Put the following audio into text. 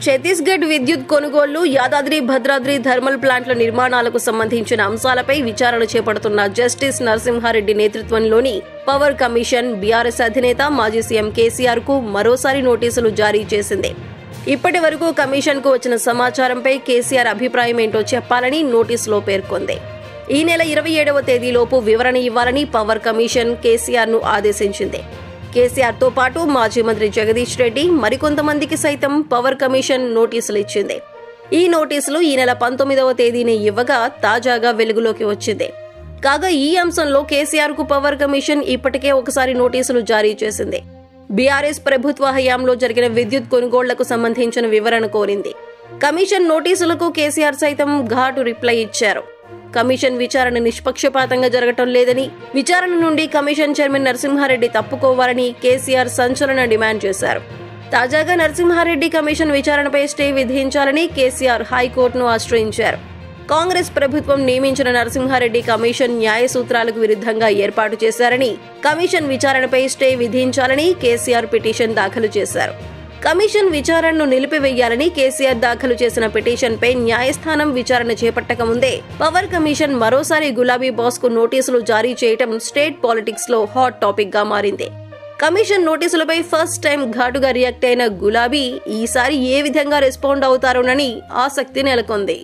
ఛత్తీస్గఢ్ విద్యుత్ కొనుగోళ్లు, యాదాద్రి భద్రాద్రి థర్మల్ ప్లాంట్ల నిర్మాణాలకు సంబంధించిన అంశాలపై విచారణ చేపడుతున్న జస్టిస్ నరసింహారెడ్డి నేతృత్వంలోని పవర్ కమిషన్ బీఆర్ఎస్ అధినేత మాజీ సీఎం కేసీఆర్ కు మరోసారి నోటీసులు జారీ చేసింది. ఇప్పటి వరకు కమిషన్ కు వచ్చిన సమాచారంపై కేసీఆర్ అభిప్రాయం ఏంటో చెప్పాలని నోటీసులో పేర్కొంది. ఈ నెల 27వ తేదీలోపు వివరణ ఇవ్వాలని పవర్ కమిషన్ కేసీఆర్ ను ఆదేశించింది. కేసీఆర్ తో పాటు మాజీ మంత్రి జగదీష్ రెడ్డి మరికొంతమందికి సైతం పవర్ కమిషన్ నోటీసులు ఇచ్చింది. ఈ నోటీసులు ఈ నెల 19వ తేదీని ఇవ్వగా తాజాగా వెలుగులోకి వచ్చింది. కాగా ఈ అంశంలో కేసీఆర్ కు పవర్ కమిషన్ ఇప్పటికే ఒకసారి నోటీసులు జారీ చేసింది. బీఆర్ఎస్ ప్రభుత్వ హయాంలో జరిగిన విద్యుత్ కొనుగోళ్లకు సంబంధించిన వివరణ కోరింది. కమిషన్ నోటీసులకు కేసీఆర్ సైతం ఘాటు రిప్లై ఇచ్చారు. కమిషన్ విచారణ నిష్పక్షపాతంగా జరగటం లేదని, విచారణ నుండి కమిషన్ చైర్మన్ నరసింహారెడ్డి తప్పుకోవాలని కేసీఆర్ సంచలన డిమాండ్ చేశారు. తాజాగా నరసింహారెడ్డి కమిషన్ విచారణపై స్టే విధించాలని కేసీఆర్ హైకోర్టును ఆశ్రయించారు. కాంగ్రెస్ ప్రభుత్వం నియమించిన నరసింహారెడ్డి కమిషన్ న్యాయ సూత్రాలకు విరుద్ధంగా ఏర్పాటు చేశారని, కమిషన్ విచారణపై స్టే విధించాలని కేసీఆర్ పిటిషన్ దాఖలు చేశారు. కమిషన్ విచారణను నిలిపివేయాలని కేసీఆర్ దాఖలు చేసిన పిటిషన్పై న్యాయస్థానం విచారణ చేపట్టక ముందే పవర్ కమిషన్ మరోసారి గులాబీ బాస్ కు నోటీసులు జారీ చేయడం స్టేట్ పాలిటిక్స్ లో హాట్ టాపిక్ గా మారింది. కమిషన్ నోటీసులపై ఫస్ట్ టైం ఘాటుగా రియాక్ట్ అయిన గులాబీ ఈసారి ఏ విధంగా రెస్పాండ్ అవుతారోనని ఆసక్తి నెలకొంది.